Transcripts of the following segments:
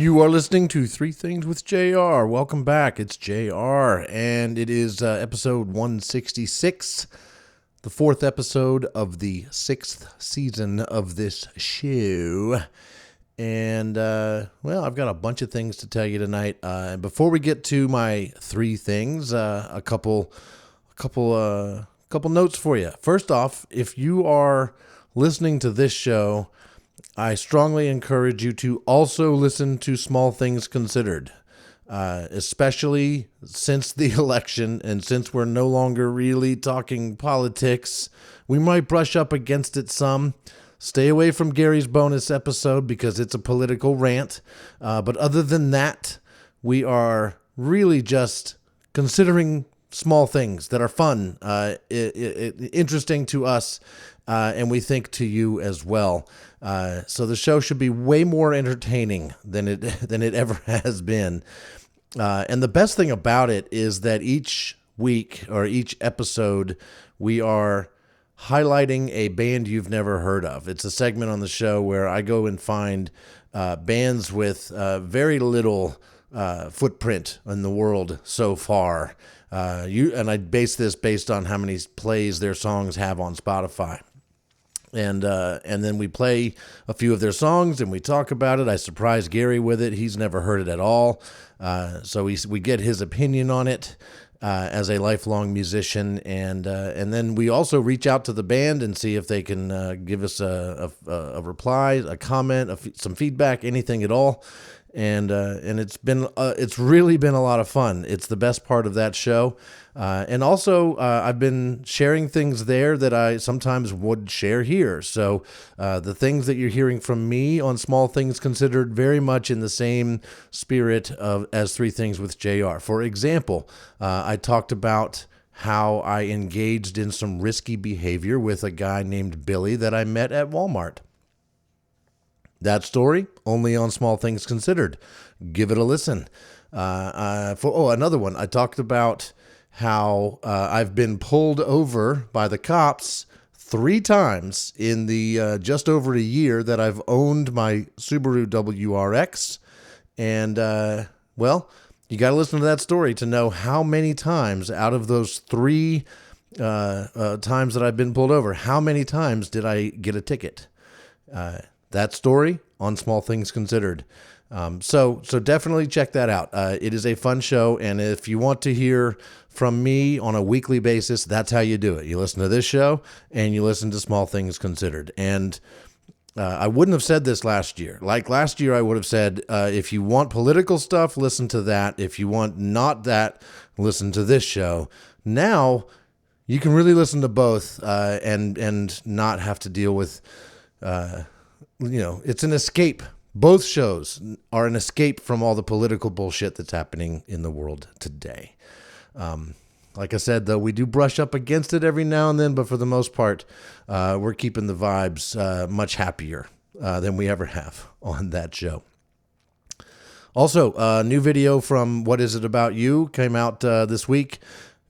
You are listening to Three Things with JR. Welcome back. It's JR, and it is episode 166, the fourth episode of the sixth season of this show. And, I've got a bunch of things to tell you tonight. And before we get to my three things, a couple notes for you. First off, if you are listening to this show, I strongly encourage you to also listen to Small Things Considered, especially since the election and since we're no longer really talking politics. We might brush up against it some. Stay away from Gary's bonus episode because it's a political rant. But other than that, we are really just considering small things that are fun, interesting to us, and we think to you as well. So the show should be way more entertaining than it ever has been. And the best thing about it is that each week or each episode, we are highlighting a band you've never heard of. It's a segment on the show where I go and find bands with very little footprint in the world so far. And I base this based on how many plays their songs have on Spotify. And then we play a few of their songs and we talk about it. I surprise Gary with it. He's never heard it at all. So we get his opinion on it as a lifelong musician. And then we also reach out to the band and see if they can give us a reply, a comment, some feedback, anything at all. And it's really been a lot of fun. It's the best part of that show. And also, I've been sharing things there that I sometimes would share here. So the things that you're hearing from me on Small Things Considered, very much in the same spirit as Three Things with JR. For example, I talked about how I engaged in some risky behavior with a guy named Billy that I met at Walmart. That story, only on Small Things Considered. Give it a listen. Another one. I talked about how I've been pulled over by the cops 3 times in the just over a year that I've owned my Subaru WRX. And, you got to listen to that story to know how many times out of those 3 times that I've been pulled over, how many times did I get a ticket? That story on Small Things Considered. So definitely check that out. It is a fun show, and if you want to hear from me on a weekly basis, that's how you do it. You listen to this show, and you listen to Small Things Considered. And I wouldn't have said this last year. Like last year, I would have said, if you want political stuff, listen to that. If you want not that, listen to this show. Now, you can really listen to both and not have to deal with... it's an escape. Both shows are an escape from all the political bullshit that's happening in the world today. Like I said, though, we do brush up against it every now and then, but for the most part, we're keeping the vibes much happier than we ever have on that show. Also, a new video from What Is It About You came out this week.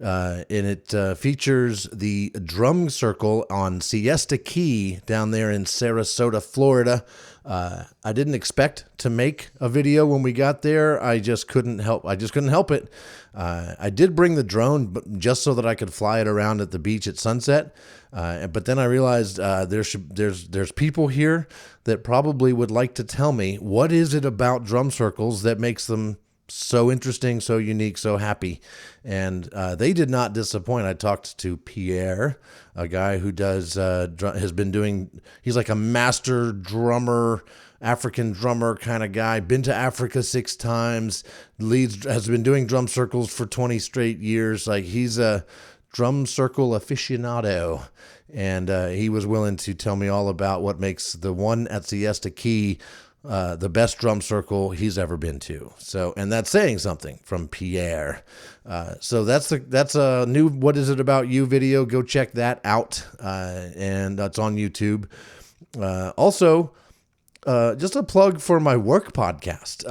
And it features the drum circle on Siesta Key down there in Sarasota, Florida. I didn't expect to make a video when we got there. I just couldn't help it. I did bring the drone, but just so that I could fly it around at the beach at sunset. But then I realized there's people here that probably would like to tell me what is it about drum circles that makes them so interesting, so unique, so happy. And they did not disappoint. I talked to Pierre, a guy who he's like a master drummer, African drummer kind of guy, been to Africa 6 times, has been doing drum circles for 20 straight years. Like, he's a drum circle aficionado. And he was willing to tell me all about what makes the one at Siesta Key the best drum circle he's ever been to. So, and that's saying something from Pierre. So that's a new What Is It About You video. Go check that out. And that's on YouTube. Also, just a plug for my work podcast.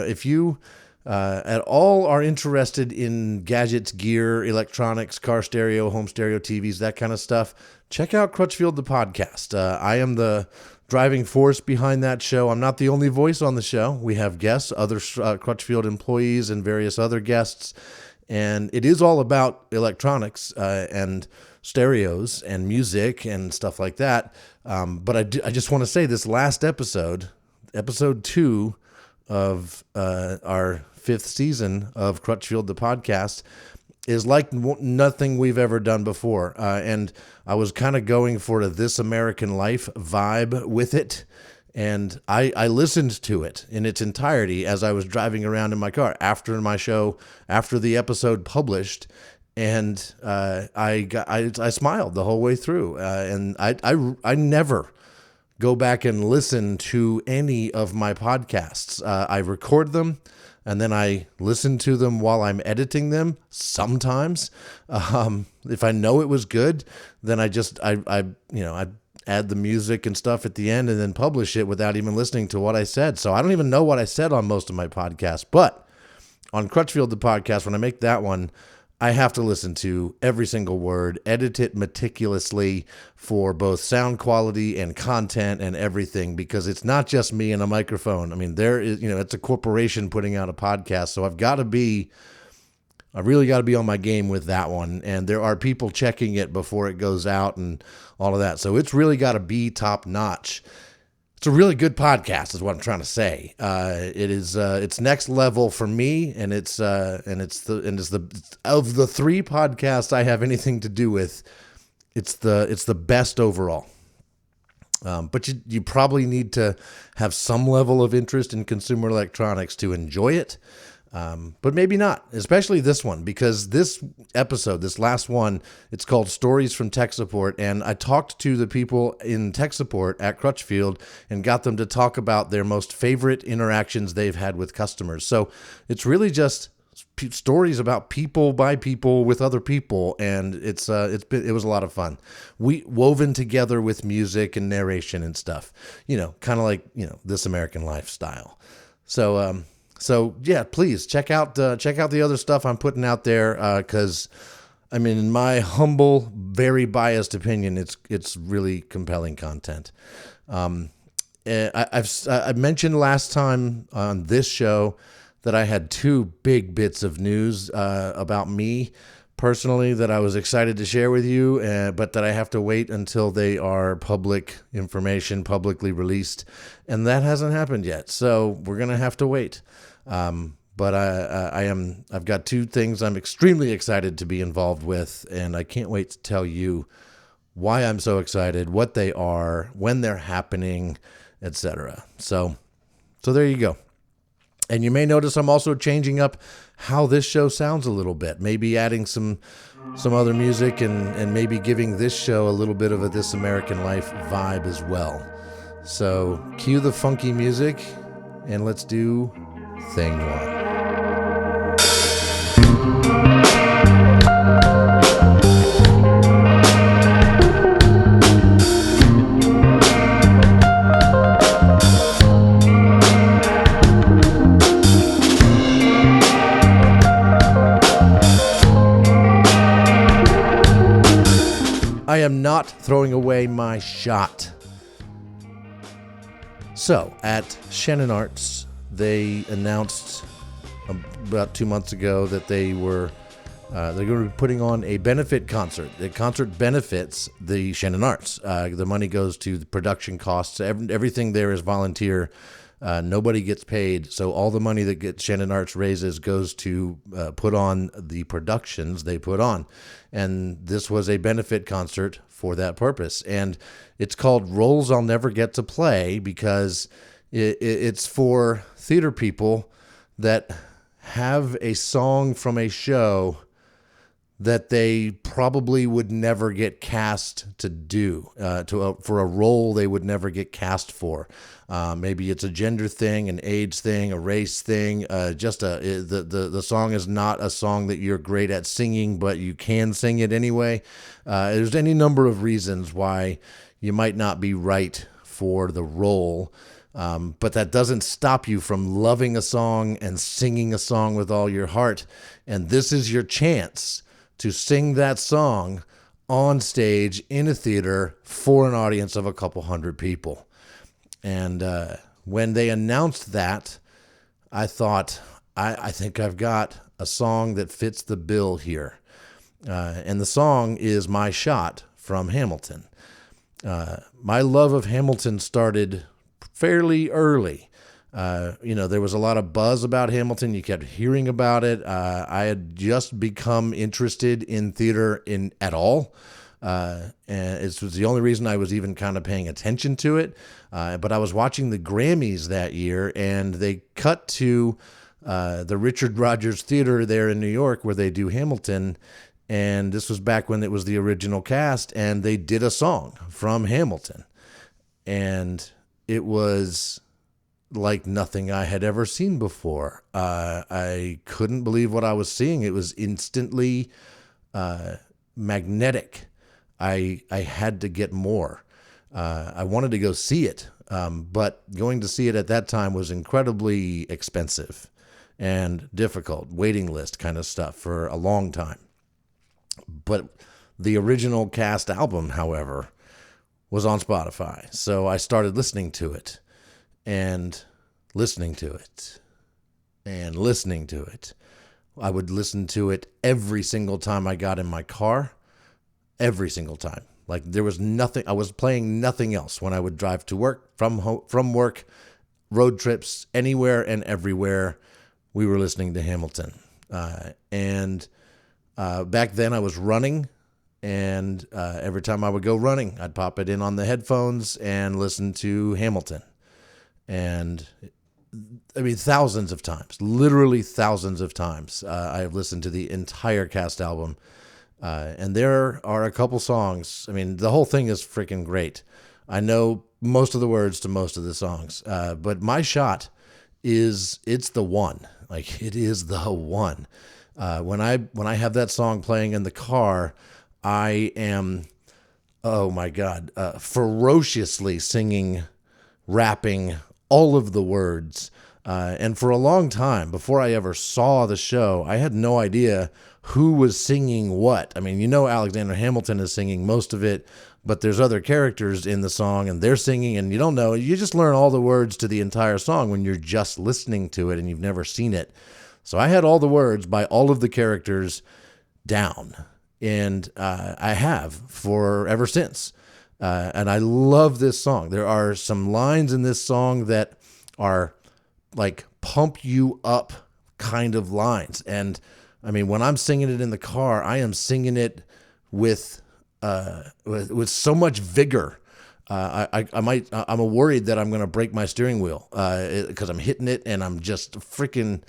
If you at all are interested in gadgets, gear, electronics, car stereo, home stereo, TVs, that kind of stuff, check out Crutchfield the podcast. I am the driving force behind that show. I'm not the only voice on the show. We have guests, other Crutchfield employees, and various other guests. And it is all about electronics and stereos and music and stuff like that. But I just want to say this last episode 2 of our 5th season of Crutchfield the podcast, is like nothing we've ever done before. And I was kind of going for a This American Life vibe with it. And I listened to it in its entirety as I was driving around in my car after my show, after the episode published. And I smiled the whole way through. And I never go back and listen to any of my podcasts. I record them, and then I listen to them while I'm editing them sometimes. If I know it was good, then I add the music and stuff at the end and then publish it without even listening to what I said. So I don't even know what I said on most of my podcasts. But on Crutchfield the podcast, when I make that one, I have to listen to every single word, edit it meticulously for both sound quality and content and everything, because it's not just me and a microphone. I mean, there is, it's a corporation putting out a podcast. So I really got to be on my game with that one. And there are people checking it before it goes out and all of that. So it's really got to be top notch. It's a really good podcast is what I'm trying to say. It's next level for me. And it's of the 3 podcasts I have anything to do with, it's the best overall. But you probably need to have some level of interest in consumer electronics to enjoy it. But maybe not, especially this one, because this episode, this last one, it's called Stories from Tech Support. And I talked to the people in tech support at Crutchfield and got them to talk about their most favorite interactions they've had with customers. So it's really just stories about people by people with other people. And it was a lot of fun. We woven together with music and narration and stuff, kind of like, This American Lifestyle. So yeah, please check out the other stuff I'm putting out there, because in my humble, very biased opinion, it's really compelling content. I mentioned last time on this show that I had 2 big bits of news about me personally that I was excited to share with you, but that I have to wait until they are public information, publicly released, and that hasn't happened yet. So we're gonna have to wait. But I've got 2 things I'm extremely excited to be involved with, and I can't wait to tell you why I'm so excited, what they are, when they're happening, etc. So there you go. And you may notice I'm also changing up how this show sounds a little bit, maybe adding some other music and maybe giving this show a little bit of a This American Life vibe as well. So cue the funky music and let's do thing 1. I am not throwing away my shot. So, at Shannon Arts, they announced about 2 months ago that they're going to be putting on a benefit concert. The concert benefits the Shannon Arts. The money goes to the production costs. Everything there is volunteer. Nobody gets paid. So all the money that Shannon Arts raises goes to put on the productions they put on. And this was a benefit concert for that purpose. And it's called Roles I'll Never Get to Play because it's for theater people that have a song from a show that they probably would never get cast to do, for a role they would never get cast for. Maybe it's a gender thing, an age thing, a race thing. The song is not a song that you're great at singing, but you can sing it anyway. There's any number of reasons why you might not be right for the role. But that doesn't stop you from loving a song and singing a song with all your heart. And this is your chance to sing that song on stage in a theater for an audience of a couple hundred people. And when they announced that, I thought, I think I've got a song that fits the bill here. And the song is My Shot from Hamilton. My love of Hamilton started fairly early. There was a lot of buzz about Hamilton. You kept hearing about it. I had just become interested in theater at all. And it was the only reason I was even kind of paying attention to it. But I was watching the Grammys that year, and they cut to the Richard Rodgers Theater there in New York where they do Hamilton. And this was back when it was the original cast, and they did a song from Hamilton. And it was like nothing I had ever seen before. I couldn't believe what I was seeing. It was instantly magnetic. I had to get more. I wanted to go see it, but going to see it at that time was incredibly expensive and difficult, waiting list kind of stuff for a long time. But the original cast album, however, was on Spotify. So I started listening to it and listening to it and listening to it. I would listen to it every single time I got in my car, every single time. Like there was nothing, I was playing nothing else when I would drive to work, from work, road trips, anywhere and everywhere. We were listening to Hamilton. Back then I was running, and every time I would go running, I'd pop it in on the headphones and listen to Hamilton. And I mean, thousands of times, literally thousands of times, I have listened to the entire cast album. And there are a couple songs. I mean, the whole thing is freaking great. I know most of the words to most of the songs, but My Shot it's the one. Like, it is the one. When I have that song playing in the car, I am, oh my God, ferociously singing, rapping all of the words. And for a long time, before I ever saw the show, I had no idea who was singing what. I mean, Alexander Hamilton is singing most of it, but there's other characters in the song and they're singing, and you don't know. You just learn all the words to the entire song when you're just listening to it and you've never seen it. So I had all the words by all of the characters down, and I have for ever since. And I love this song. There are some lines in this song that are like pump you up kind of lines. And I mean, when I'm singing it in the car, I am singing it with so much vigor. I'm worried that I'm going to break my steering wheel because I'm hitting it and I'm just freaking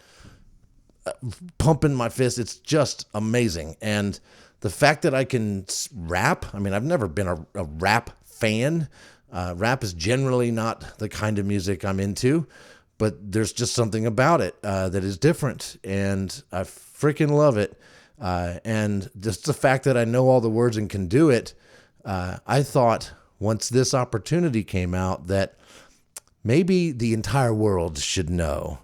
pumping my fist. It's just amazing. And the fact that I can rap, I mean, I've never been a rap fan. Rap is generally not the kind of music I'm into, but there's just something about it that is different, and I freaking love it. And just the fact that I know all the words and can do it, I thought once this opportunity came out that maybe the entire world should know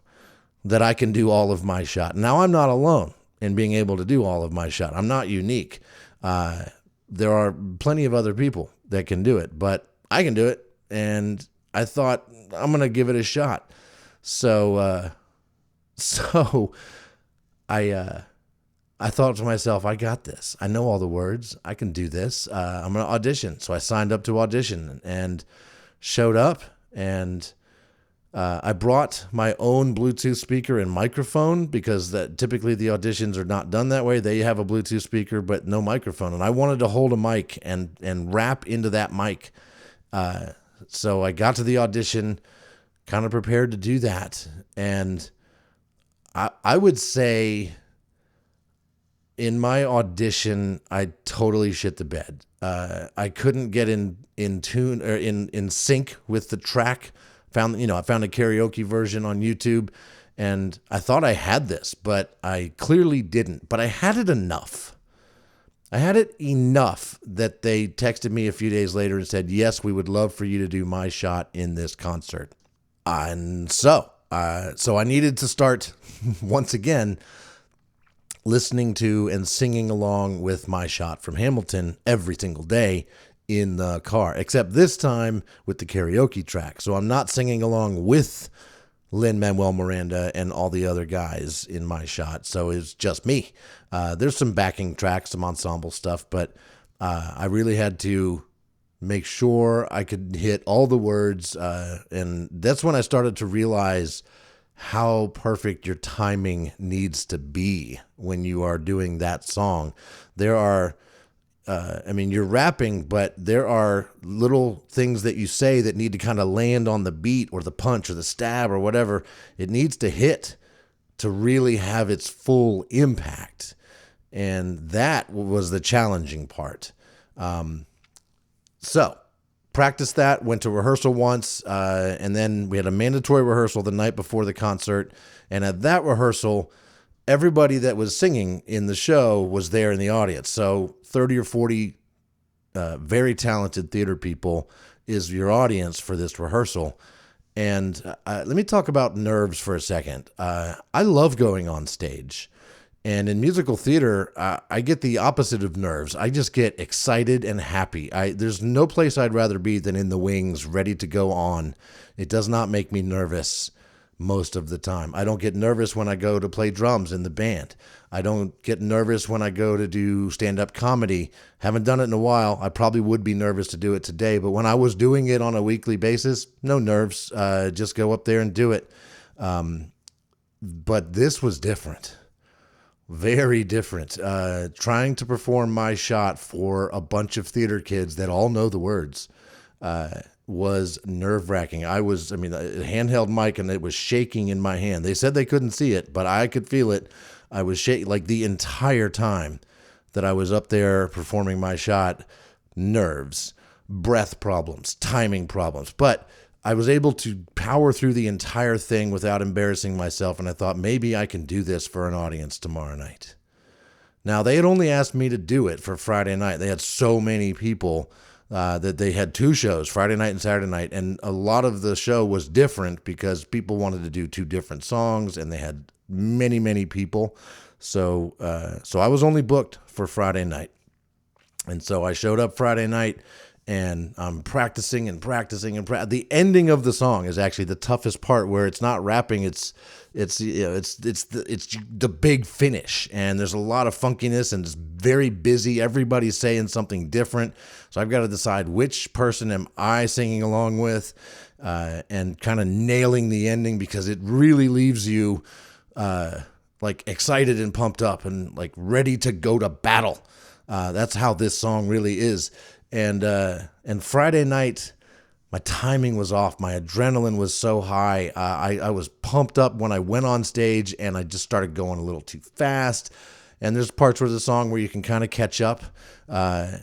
that I can do all of My Shot. Now, I'm not alone in being able to do all of My Shot. I'm not unique. There are plenty of other people that can do it, but I can do it, and I thought I'm going to give it a shot. So I thought to myself, I got this. I know all the words. I can do this. I'm going to audition. So I signed up to audition and showed up, and I brought my own Bluetooth speaker and microphone because typically the auditions are not done that way. They have a Bluetooth speaker but no microphone, and I wanted to hold a mic and rap into that mic. So I got to the audition, kind of prepared to do that, and I would say in my audition, I totally shit the bed. I couldn't get in tune or in sync with the track. I found a karaoke version on YouTube, and I thought I had this, but I clearly didn't. But I had it enough. I had it enough that they texted me a few days later and said, yes, we would love for you to do My Shot in this concert. And so I needed to start once again listening to and singing along with My Shot from Hamilton every single day in the car, except this time with the karaoke track. So I'm not singing along with Lin-Manuel Miranda and all the other guys in my shot. So it's just me. There's some backing tracks, some ensemble stuff, but I really had to make sure I could hit all the words. And that's when I started to realize how perfect your timing needs to be when you are doing that song. There are, you're rapping, but there are little things that you say that need to kind of land on the beat or the punch or the stab or whatever. It needs to hit to really have its full impact. And that was the challenging part. So practiced that, went to rehearsal once, and then we had a mandatory rehearsal the night before the concert. And at that rehearsal, everybody that was singing in the show was there in the audience. So 30 or 40 very talented theater people is your audience for this rehearsal. And let me talk about nerves for a second. I love going on stage. And in musical theater, I get the opposite of nerves. I just get excited and happy. There's no place I'd rather be than in the wings, ready to go on. It does not make me nervous most of the time. I don't get nervous when I go to play drums in the band. I don't get nervous when I go to do stand-up comedy. Haven't done it in a while. I probably would be nervous to do it today, but when I was doing it on a weekly basis, no nerves. Just go up there and do it. But this was different. Very different. Trying to perform my shot for a bunch of theater kids that all know the words was nerve-wracking. A handheld mic, and it was shaking in my hand. They said they couldn't see it, but I could feel it. I was shaking like the entire time that I was up there performing my shot. Nerves, breath problems, timing problems. But I was able to power through the entire thing without embarrassing myself, and I thought maybe I can do this for an audience tomorrow night. Now, they had only asked me to do it for Friday night. They had so many people that they had two shows, Friday night and Saturday night, and a lot of the show was different because people wanted to do two different songs, and they had many, many people. So I was only booked for Friday night. And so I showed up Friday night, and I'm practicing. The ending of the song is actually the toughest part, where it's not rapping. It's the big finish, and there's a lot of funkiness, and it's very busy. Everybody's saying something different, so I've got to decide which person am I singing along with, and kind of nailing the ending, because it really leaves you like excited and pumped up and like ready to go to battle. That's how this song really is. And Friday night, my timing was off. My adrenaline was so high. I was pumped up when I went on stage, and I just started going a little too fast. And there's parts of the song where you can kind of catch up,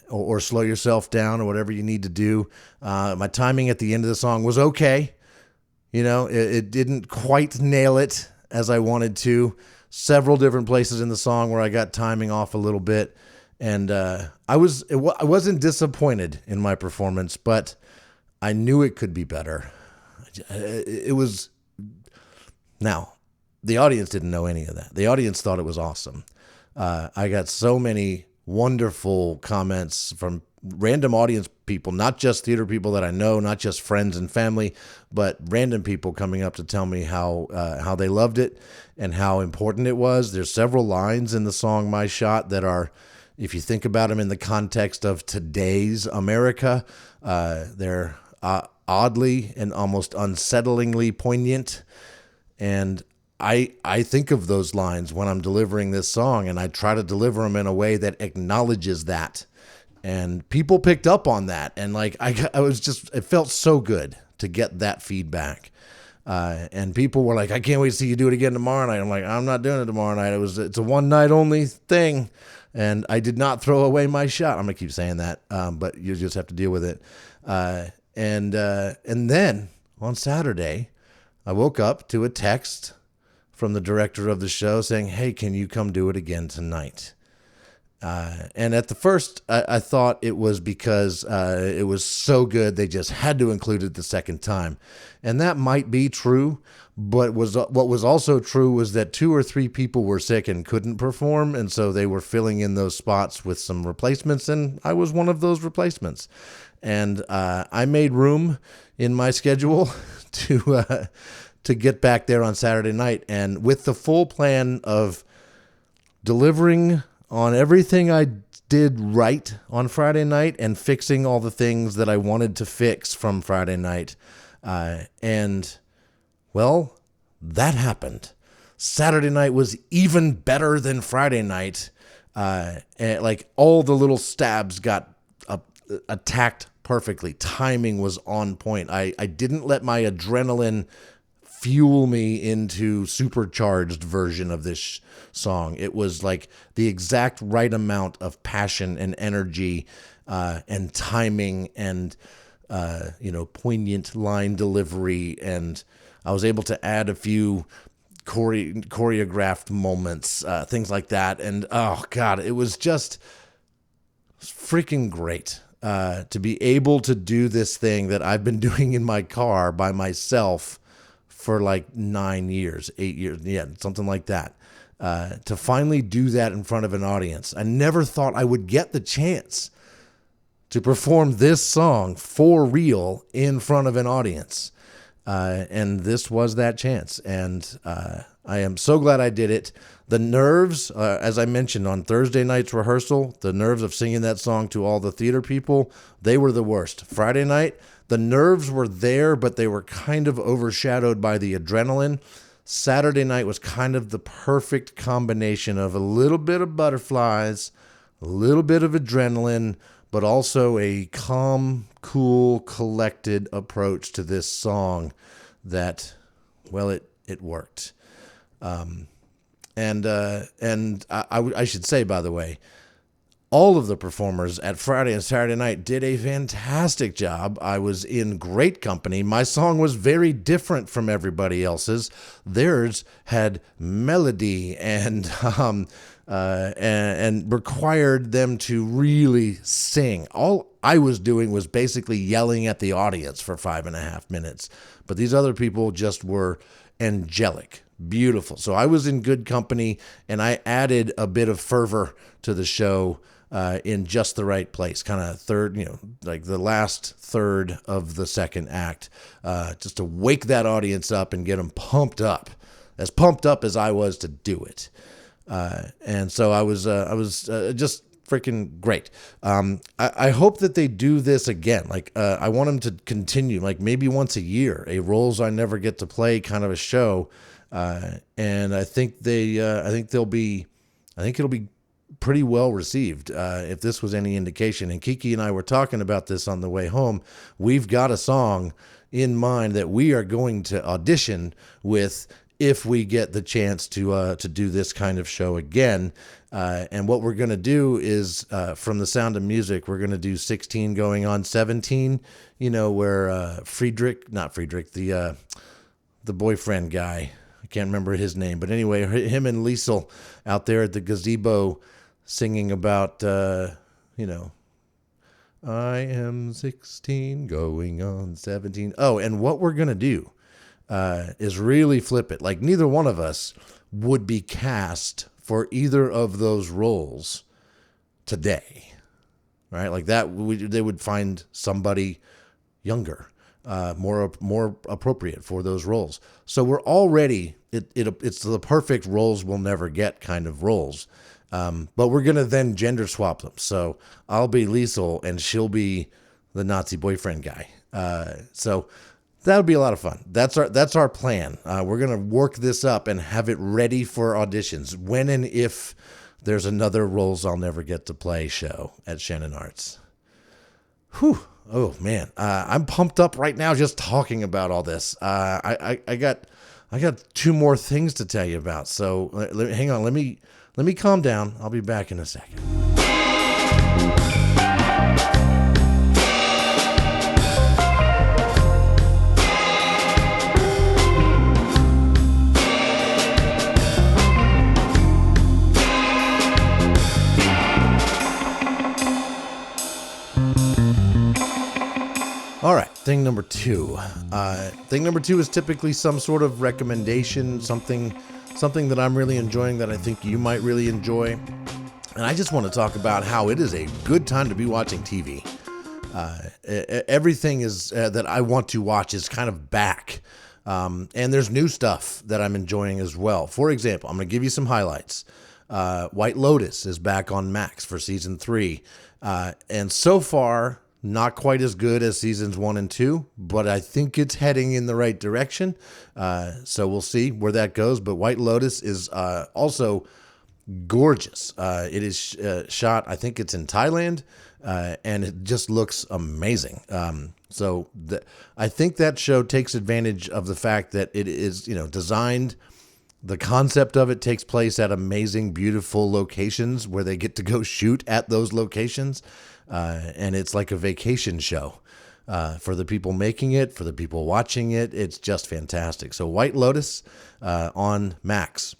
or slow yourself down, or whatever you need to do. My timing at the end of the song was okay. It didn't quite nail it as I wanted to. Several different places in the song where I got timing off a little bit. And I wasn't disappointed in my performance, but I knew it could be better. Now, the audience didn't know any of that. The audience thought it was awesome. I got so many wonderful comments from random audience people, not just theater people that I know, not just friends and family, but random people coming up to tell me how they loved it and how important it was. There's several lines in the song My Shot that are, if you think about them in the context of today's America, they're oddly and almost unsettlingly poignant. And I think of those lines when I'm delivering this song, and I try to deliver them in a way that acknowledges that. And people picked up on that. And it felt so good to get that feedback. And people were like, I can't wait to see you do it again tomorrow night. I'm like, I'm not doing it tomorrow night. It's a one night only thing. And I did not throw away my shot. I'm going to keep saying that, but you just have to deal with it. And then on Saturday, I woke up to a text from the director of the show saying, hey, can you come do it again tonight? And at the first, I thought it was because it was so good they just had to include it the second time. And that might be true, but what was also true was that 2 or 3 people were sick and couldn't perform, and so they were filling in those spots with some replacements, and I was one of those replacements. And I made room in my schedule to get back there on Saturday night, and with the full plan of delivering on everything I did right on Friday night and fixing all the things that I wanted to fix from Friday night. And, well, that happened. Saturday night was even better than Friday night. And like all the little stabs got attacked perfectly. Timing was on point. I didn't let my adrenaline fuel me into supercharged version of this song. It was like the exact right amount of passion and energy and timing and poignant line delivery, and I was able to add a few choreographed moments, things like that. And oh god, it was just freaking great to be able to do this thing that I've been doing in my car by myself for like 9 years, 8 years, yeah, something like that. To finally do that in front of an audience. I never thought I would get the chance to perform this song for real in front of an audience. And this was that chance. And I am so glad I did it. The nerves, as I mentioned on Thursday night's rehearsal, the nerves of singing that song to all the theater people, they were the worst. Friday night, the nerves were there, but they were kind of overshadowed by the adrenaline. Saturday night was kind of the perfect combination of a little bit of butterflies, a little bit of adrenaline, but also a calm, cool, collected approach to this song that, well, it worked. And I should say, by the way, all of the performers at Friday and Saturday night did a fantastic job. I was in great company. My song was very different from everybody else's. Theirs had melody and required them to really sing. All I was doing was basically yelling at the audience for 5.5 minutes. But these other people just were angelic, beautiful. So I was in good company, and I added a bit of fervor to the show in just the right place, kind of third, like the last third of the second act, just to wake that audience up and get them pumped up as I was to do it. And so I was just freaking great. I hope that they do this again. Like, I want them to continue, like maybe once a year, a Roles I Never Get to Play kind of a show. And I think it'll be pretty well received, if this was any indication. And Kiki and I were talking about this on the way home. We've got a song in mind that we are going to audition with if we get the chance to do this kind of show again. And what we're going to do is, from The Sound of Music, we're going to do 16 going on 17, where the boyfriend guy, I can't remember his name, but anyway, him and Liesel out there at the gazebo singing about, I am 16 going on 17. Oh, and what we're going to do is really flip it. Like, neither one of us would be cast for either of those roles today, right? Like that, they would find somebody younger, more appropriate for those roles. So we're already, it's the perfect roles we'll never get kind of roles. But we're going to then gender swap them. So I'll be Liesel and she'll be the Nazi boyfriend guy. So that'll be a lot of fun. That's our plan. We're going to work this up and have it ready for auditions when and if there's another Roles I'll Never Get to Play show at Shannon Arts. Whew. Oh man. I'm pumped up right now just talking about all this. I got 2 more things to tell you about. So hang on. Let me calm down. I'll be back in a second. All right, thing number two. Thing number two is typically some sort of recommendation, something that I'm really enjoying that I think you might really enjoy. And I just want to talk about how it is a good time to be watching TV. Everything is that I want to watch is kind of back. And there's new stuff that I'm enjoying as well. For example, I'm going to give you some highlights. White Lotus is back on Max for season 3. And so far, not quite as good as seasons 1 and 2, but I think it's heading in the right direction. So we'll see where that goes. But White Lotus is also gorgeous. It is shot, I think it's in Thailand, and it just looks amazing. I think that show takes advantage of the fact that it is, designed. The concept of it takes place at amazing, beautiful locations where they get to go shoot at those locations. And it's like a vacation show for the people making it, for the people watching it. It's just fantastic. So White Lotus on Max.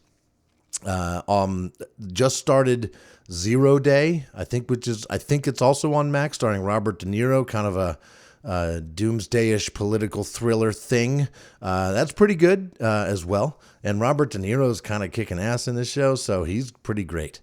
Just started 0 Day, I think it's also on Max, starring Robert De Niro, kind of a doomsday-ish political thriller thing. That's pretty good as well. And Robert De Niro's kind of kicking ass in this show, so he's pretty great.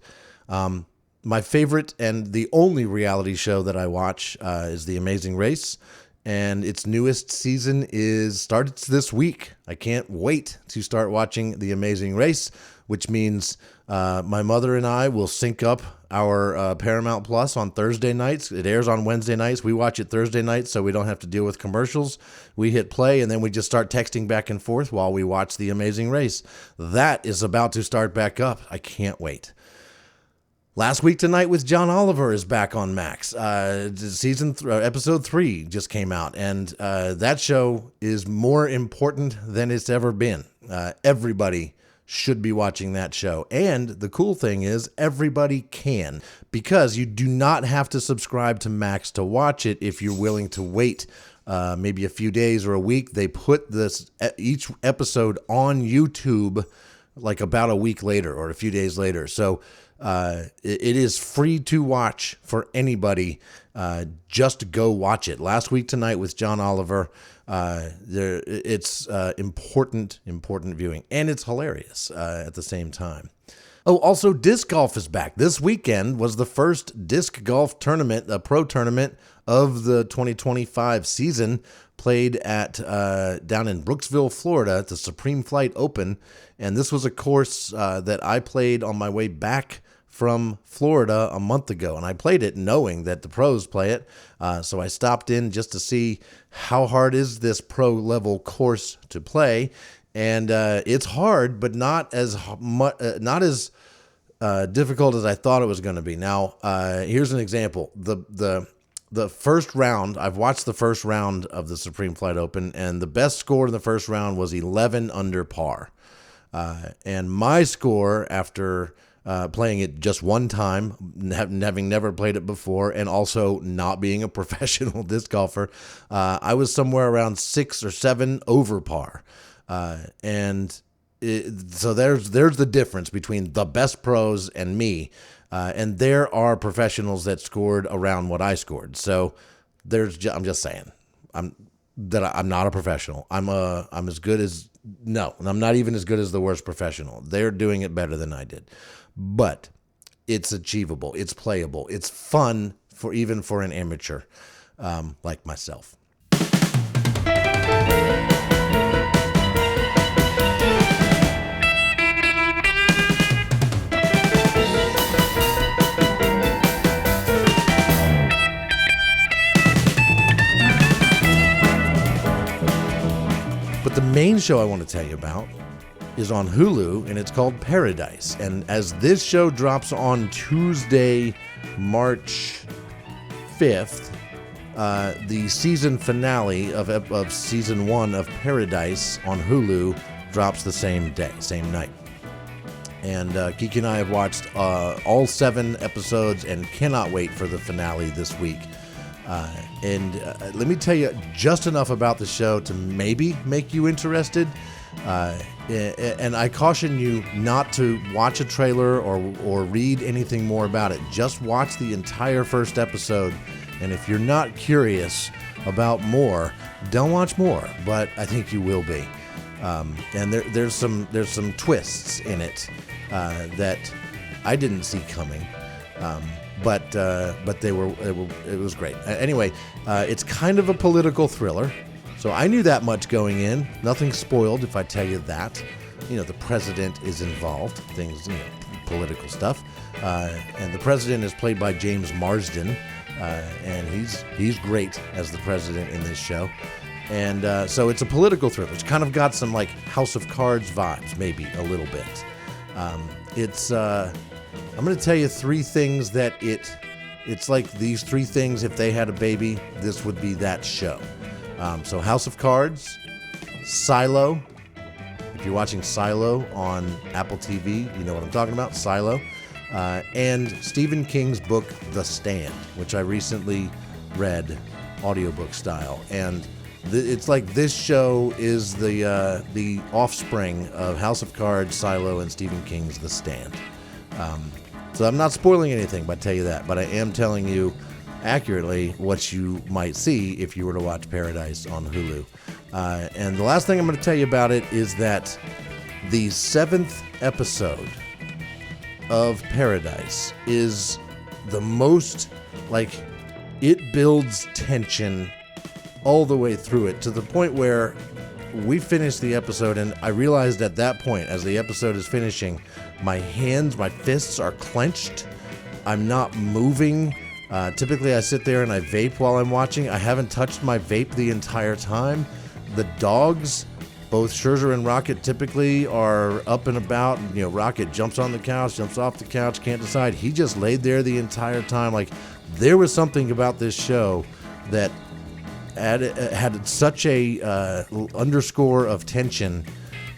My favorite and the only reality show that I watch is The Amazing Race, and its newest season starts this week. I can't wait to start watching The Amazing Race, which means my mother and I will sync up our Paramount Plus on Thursday nights. It airs on Wednesday nights. We watch it Thursday nights so we don't have to deal with commercials. We hit play, and then we just start texting back and forth while we watch The Amazing Race. That is about to start back up. I can't wait. Last Week Tonight with John Oliver is back on Max. Episode 3 just came out, and that show is more important than it's ever been. Everybody should be watching that show. And the cool thing is everybody can, because you do not have to subscribe to Max to watch it if you're willing to wait maybe a few days or a week. They put each episode on YouTube like about a week later or a few days later. So it is free to watch for anybody. Just go watch it. Last Week Tonight with John Oliver. It's important viewing, and it's hilarious at the same time. Oh, also disc golf is back. This weekend was the first disc golf tournament, a pro tournament of the 2025 season, played at down in Brooksville, Florida, at the Supreme Flight Open. And this was a course that I played on my way back from Florida a month ago, and I played it knowing that the pros play it. So I stopped in just to see how hard is this pro level course to play, and it's hard, but not as difficult as I thought it was going to be. Now, here's an example. The first round, I've watched the first round of the Supreme Flight Open, and the best score in the first round was 11 under par. And my score after playing it just one time, having never played it before, and also not being a professional disc golfer, I was somewhere around 6 or 7 over par. So there's the difference between the best pros and me. And there are professionals that scored around what I scored. So I'm just saying, I'm not a professional. I'm as good as, no, I'm not even as good as the worst professional. They're doing it better than I did. But it's achievable. It's playable. It's fun even for an amateur like myself. But the main show I want to tell you about is on Hulu, and it's called Paradise. And as this show drops on Tuesday, March 5th, the season finale of season 1 of Paradise on Hulu drops the same day, same night. And Kiki and I have watched all 7 episodes and cannot wait for the finale this week. Let me tell you just enough about the show to maybe make you interested. And I caution you not to watch a trailer or read anything more about it. Just watch the entire first episode And if you're not curious about more, don't watch more. But I think you will be. And there's some twists in it that I didn't see coming. But it was great. Anyway, it's kind of a political thriller. So I knew that much going in. Nothing spoiled if I tell you that. The president is involved. Things, political stuff. And the president is played by James Marsden. And he's great as the president in this show. And so it's a political thriller. It's kind of got some like House of Cards vibes, maybe a little bit. I'm going to tell you three things that it's like these three things. If they had a baby, this would be that show. So House of Cards, Silo. If you're watching Silo on Apple TV, you know what I'm talking about, Silo. And Stephen King's book, The Stand, which I recently read audiobook style. And it's like this show is the offspring of House of Cards, Silo, and Stephen King's The Stand. So I'm not spoiling anything by telling you that, but I am telling you accurately what you might see if you were to watch Paradise on Hulu. And the last thing I'm going to tell you about it is that the 7th episode of Paradise is the most, it builds tension all the way through it to the point where we finished the episode, and I realized at that point, as the episode is finishing, my fists are clenched. I'm not moving. Typically, I sit there and I vape while I'm watching. I haven't touched my vape the entire time. The dogs, both Scherzer and Rocket, typically are up and about. Rocket jumps on the couch, jumps off the couch, can't decide. He just laid there the entire time. There was something about this show that had such a underscore of tension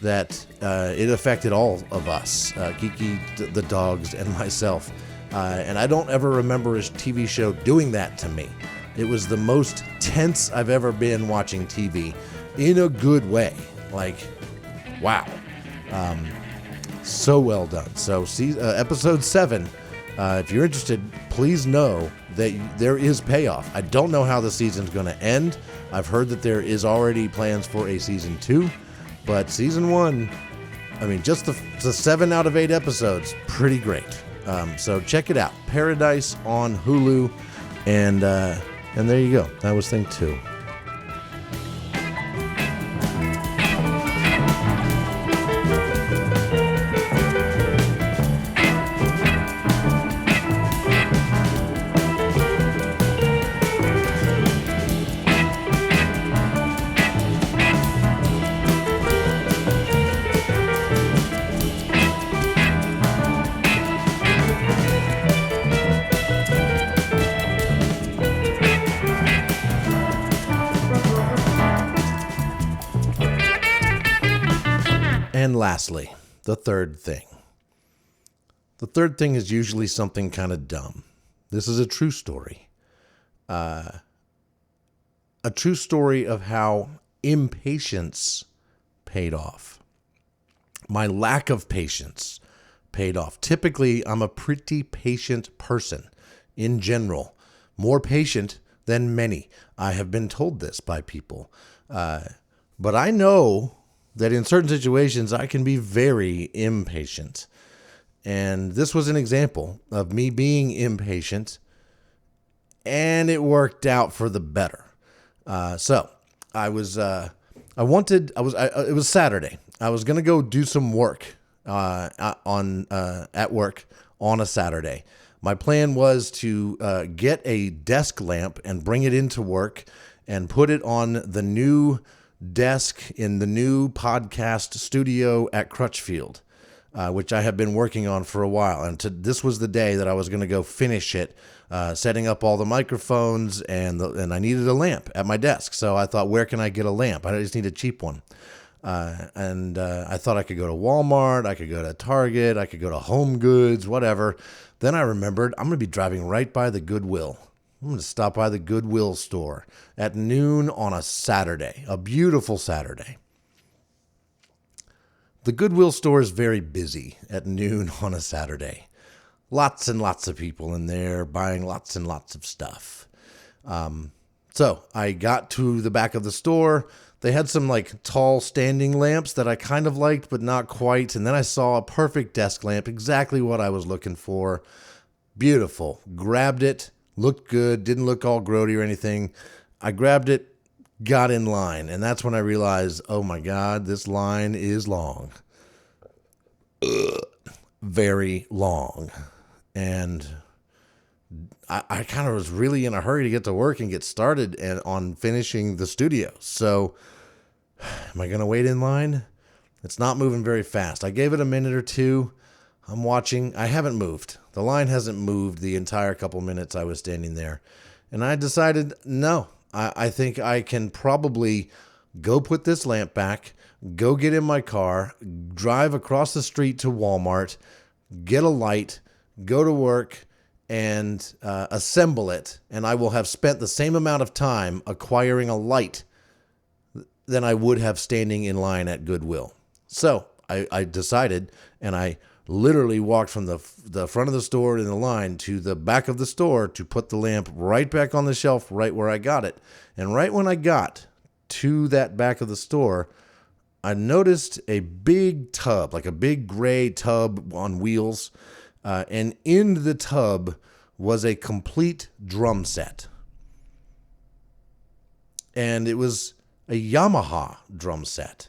that it affected all of us, Kiki, the dogs, and myself. And I don't ever remember a TV show doing that to me. It was the most tense I've ever been watching TV, in a good way. Wow. So well done. So episode 7, if you're interested, please know that there is payoff. I don't know how the season's going to end. I've heard that there is already plans for a season 2, but season 1, just the 7 out of 8 episodes, pretty great. So check it out, Paradise on Hulu, and there you go. That was thing 2. And lastly, the third thing. The third thing is usually something kind of dumb. This is a true story. A true story of how impatience paid off. My lack of patience paid off. Typically, I'm a pretty patient person in general. More patient than many. I have been told this by people. But I know that in certain situations, I can be very impatient. And this was an example of me being impatient, and it worked out for the better. So it was Saturday. I was going to go do some work at work on a Saturday. My plan was to get a desk lamp and bring it into work and put it on the new desk in the new podcast studio at Crutchfield, which I have been working on for a while. And this was the day that I was going to go finish it, setting up all the microphones, and I needed a lamp at my desk. So I thought, where can I get a lamp? I just need a cheap one. And I thought I could go to Walmart, I could go to Target, I could go to Home Goods, whatever. Then I remembered I'm going to be driving right by the Goodwill. I'm going to stop by the Goodwill store at noon on a Saturday, a beautiful Saturday. The Goodwill store is very busy at noon on a Saturday. Lots and lots of people in there buying lots and lots of stuff. So I got to the back of the store. They had some like tall standing lamps that I kind of liked, but not quite. And then I saw a perfect desk lamp, exactly what I was looking for. Beautiful. Grabbed it, looked good, didn't look all grody or anything. I grabbed it, got in line. And that's when I realized, oh my God, this line is long. Very long. And I kind of was really in a hurry to get to work and get started and on finishing the studio. So am I going to wait in line? It's not moving very fast. I gave it a minute or two. I'm watching. I haven't moved. The line hasn't moved the entire couple minutes I was standing there. And I decided, no, I think I can probably go put this lamp back, go get in my car, drive across the street to Walmart, get a light, go to work, and assemble it, and I will have spent the same amount of time acquiring a light than I would have standing in line at Goodwill. So I decided, and I literally walked from the front of the store in the line to the back of the store to put the lamp right back on the shelf right where I got it. And right when I got to that back of the store, I noticed a big tub, like a big gray tub on wheels, and in the tub was a complete drum set. And it was a Yamaha drum set.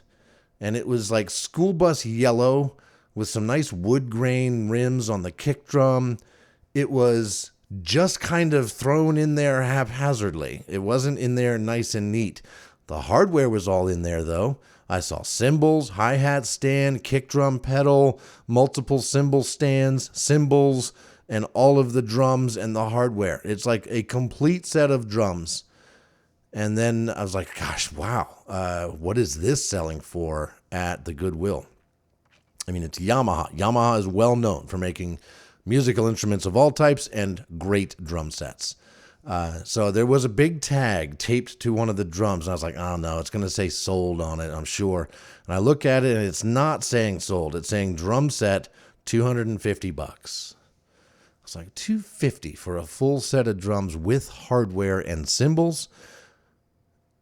And it was like school bus yellow with some nice wood grain rims on the kick drum. It was just kind of thrown in there haphazardly. It wasn't in there nice and neat. The hardware was all in there, though. I saw cymbals, hi-hat stand, kick drum pedal, multiple cymbal stands, cymbals, and all of the drums and the hardware. It's like a complete set of drums. And then I was like, gosh, wow, what is this selling for at the Goodwill? I mean, it's Yamaha. Yamaha is well known for making musical instruments of all types and great drum sets. So there was a big tag taped to one of the drums, and I was like, oh no, it's going to say sold on it, I'm sure. And I look at it, and it's not saying sold. It's saying drum set, $250. I was like, $250 for a full set of drums with hardware and cymbals?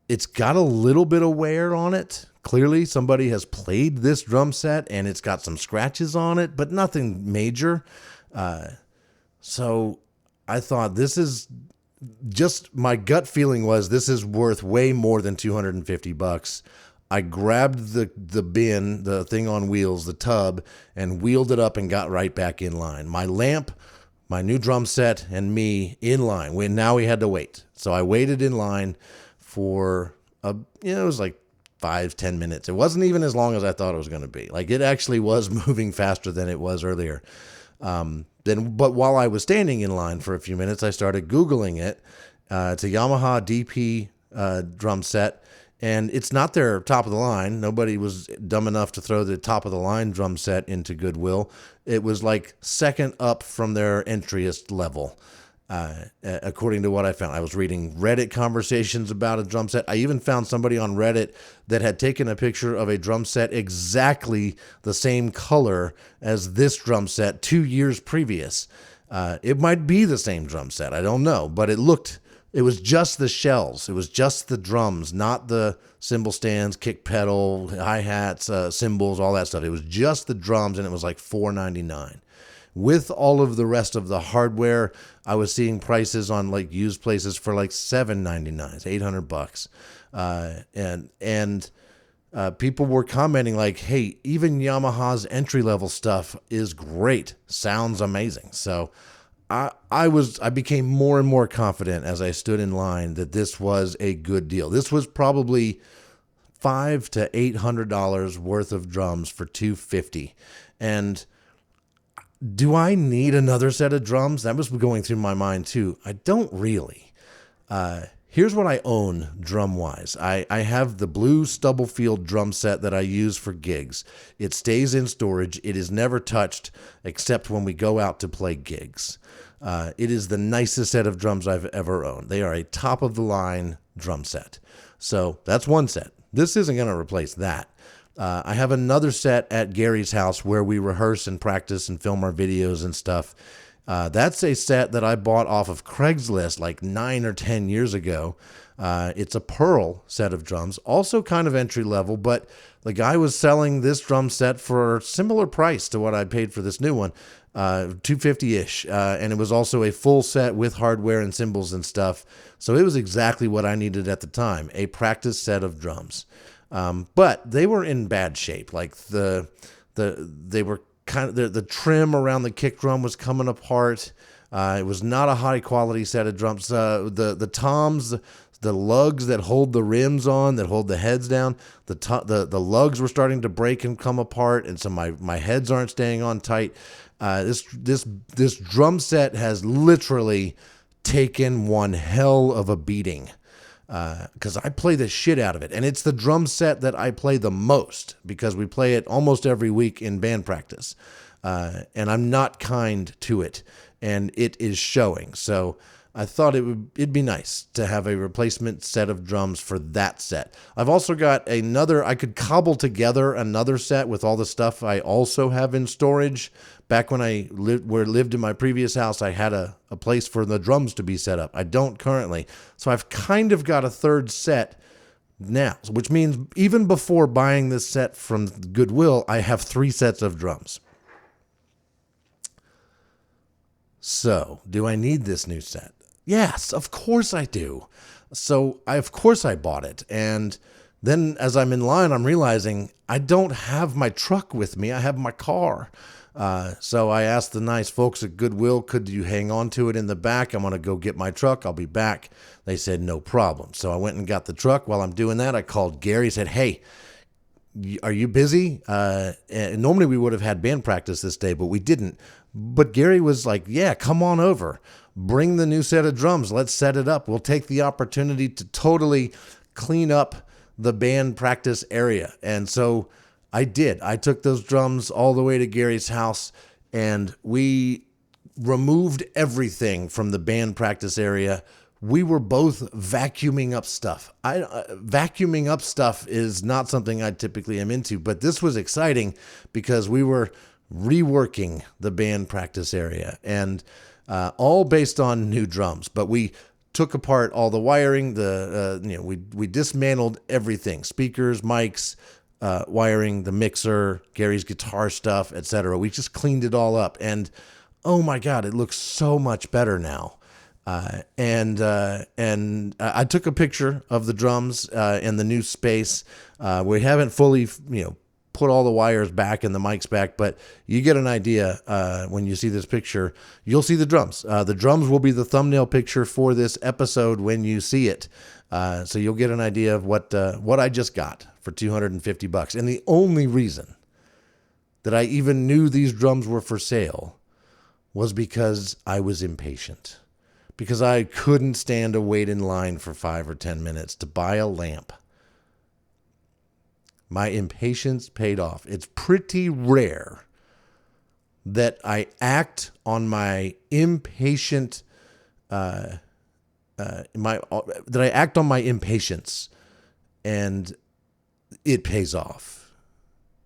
It's got a little bit of wear on it. Clearly, somebody has played this drum set, and it's got some scratches on it, but nothing major. So I thought, this is just, my gut feeling was this is worth way more than $250. I grabbed the bin, the thing on wheels, the tub, and wheeled it up and got right back in line. My lamp, my new drum set, and me in line. Now we had to wait. So I waited in line for, it was like 5-10 minutes. It wasn't even as long as I thought it was going to be. Like, it actually was moving faster than it was earlier. But while I was standing in line for a few minutes, I started Googling it. It's a Yamaha DP drum set, and it's not their top of the line. Nobody was dumb enough to throw the top of the line drum set into Goodwill. It was like second up from their entryest level. According to what I found. I was reading Reddit conversations about a drum set. I even found somebody on Reddit that had taken a picture of a drum set exactly the same color as this drum set 2 years previous. It might be the same drum set. I don't know, but it was just the shells. It was just the drums, not the cymbal stands, kick pedal, hi-hats, cymbals, all that stuff. It was just the drums, and it was like $4.99. With all of the rest of the hardware, I was seeing prices on like used places for like $7.99, $800. And people were commenting like, hey, even Yamaha's entry level stuff is great. Sounds amazing. So I became more and more confident as I stood in line that this was a good deal. This was probably $500 to $800 worth of drums for $250. And do I need another set of drums? That was going through my mind too. I don't really. Here's what I own drum-wise. I have the blue Stubblefield drum set that I use for gigs. It stays in storage. It is never touched except when we go out to play gigs. It is the nicest set of drums I've ever owned. They are a top-of-the-line drum set. So that's one set. This isn't going to replace that. I have another set at Gary's house where we rehearse and practice and film our videos and stuff. That's a set that I bought off of Craigslist like 9 or 10 years ago. It's a pearl set of drums, also kind of entry level, but the guy was selling this drum set for a similar price to what I paid for this new one, $250-ish. And it was also a full set with hardware and cymbals and stuff. So it was exactly what I needed at the time, a practice set of drums. But they were in bad shape. Like they were kind of, the trim around the kick drum was coming apart. It was not a high quality set of drums. The toms, the lugs that hold the rims on, that hold the heads down, the lugs were starting to break and come apart, and so my heads aren't staying on tight. This drum set has literally taken one hell of a beating, because I play the shit out of it, and it's the drum set that I play the most because we play it almost every week in band practice, and I'm not kind to it, and it is showing. So I thought it'd be nice to have a replacement set of drums for that set. I've also got I could cobble together another set with all the stuff I also have in storage. Back when I lived in my previous house, I had a place for the drums to be set up. I don't currently. So I've kind of got a third set now, which means even before buying this set from Goodwill, I have 3 sets of drums. So, do I need this new set? Yes, of course I do. So, of course I bought it. And then as I'm in line, I'm realizing I don't have my truck with me. I have my car. So I asked the nice folks at Goodwill, could you hang on to it in the back? I'm going to go get my truck. I'll be back. They said, no problem. So I went and got the truck. While I'm doing that, I called Gary, said, hey, are you busy? And normally we would have had band practice this day, but we didn't. But Gary was like, yeah, come on over. Bring the new set of drums. Let's set it up. We'll take the opportunity to totally clean up the band practice area. And so I did. I took those drums all the way to Gary's house, and we removed everything from the band practice area. We were both vacuuming up stuff. Vacuuming up stuff is not something I typically am into, but this was exciting because we were reworking the band practice area, and all based on new drums. But we took apart all the wiring. We dismantled everything: speakers, mics, wiring, the mixer, Gary's guitar stuff, etc. We just cleaned it all up, and oh my God, it looks so much better now. And I took a picture of the drums in the new space. We haven't fully, put all the wires back and the mics back, but you get an idea when you see this picture. You'll see the drums. The drums will be the thumbnail picture for this episode when you see it. So you'll get an idea of what I just got for $250. And the only reason that I even knew these drums were for sale was because I was impatient. Because I couldn't stand to wait in line for 5 or 10 minutes to buy a lamp. My impatience paid off. It's pretty rare that I act on my impatience and it pays off.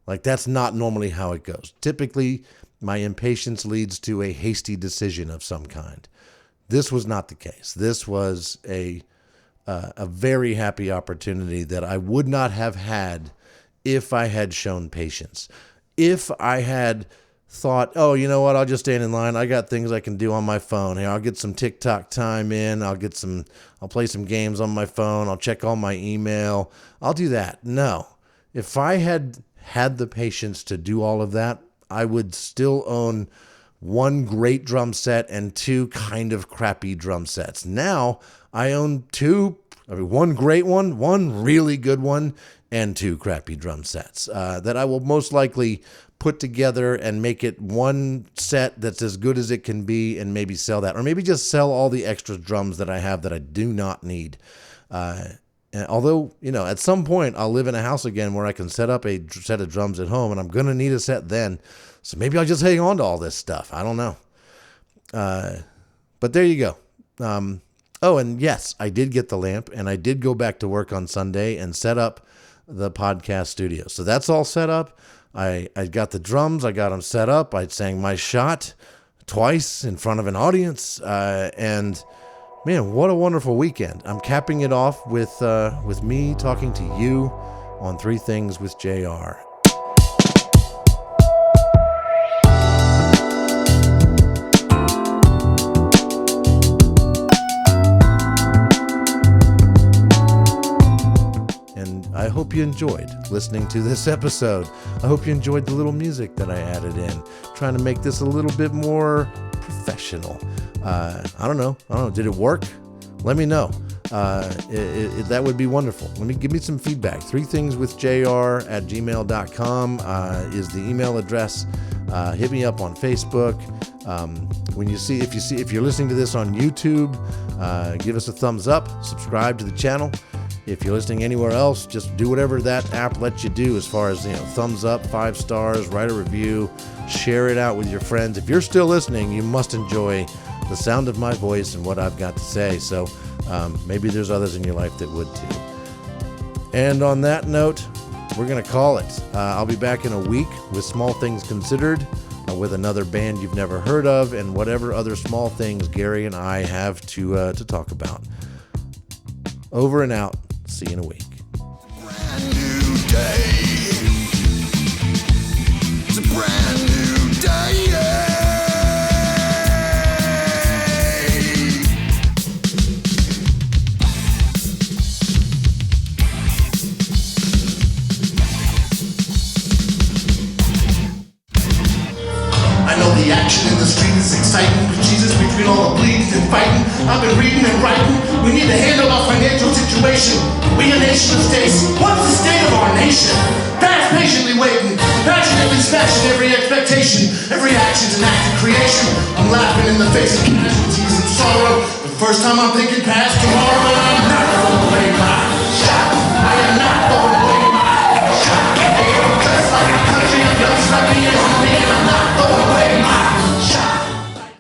Like, that's not normally how it goes. Typically, my impatience leads to a hasty decision of some kind. This was not the case. This was a very happy opportunity that I would not have had if I had shown patience. If I had thought, oh, you know what, I'll just stand in line. I got things I can do on my phone. Here, I'll get some TikTok time in. I'll play some games on my phone. I'll check all my email. I'll do that. No. If I had had the patience to do all of that, I would still own 1 great drum set and 2 kind of crappy drum sets. Now I own 1 great one, 1 really good one, and 2 crappy drum sets that I will most likely put together and make it 1 set that's as good as it can be, and maybe sell that, or maybe just sell all the extra drums that I have that I do not need. And although, at some point I'll live in a house again where I can set up a set of drums at home, and I'm going to need a set then. So maybe I'll just hang on to all this stuff. I don't know. But there you go. Oh, and yes, I did get the lamp, and I did go back to work on Sunday and set up the podcast studio. So that's all set up. I got the drums. I got them set up. I sang my shot. twice in front of an audience, and man, what a wonderful weekend. I'm capping it off with me talking to you on Three Things with JR. I hope you enjoyed listening to this episode. I hope you enjoyed the little music that I added in, trying to make this a little bit more professional. I don't know. Did it work? Let me know. That would be wonderful. Give me some feedback. 3thingswithjr@gmail.com is the email address. Hit me up on Facebook. If you're listening to this on YouTube, give us a thumbs up. Subscribe to the channel. If you're listening anywhere else, just do whatever that app lets you do as far as, thumbs up, 5 stars, write a review, share it out with your friends. If you're still listening, you must enjoy the sound of my voice and what I've got to say. So maybe there's others in your life that would too. And on that note, we're going to call it. I'll be back in a week with Small Things Considered, with another band you've never heard of, and whatever other small things Gary and I have to talk about. Over and out. See you in a week. Brand new day. It's a brand new day. I know the action in the street is exciting, but Jesus, between all the bleeding and fighting, I've been reading and writing. We need to handle our financial situation. We a nation of states. What's the state of our nation? Fast, patiently waiting, passionately smashing every expectation. Every action's an act of creation. I'm laughing in the face of casualties and sorrow. The first time I'm thinking past tomorrow, and I'm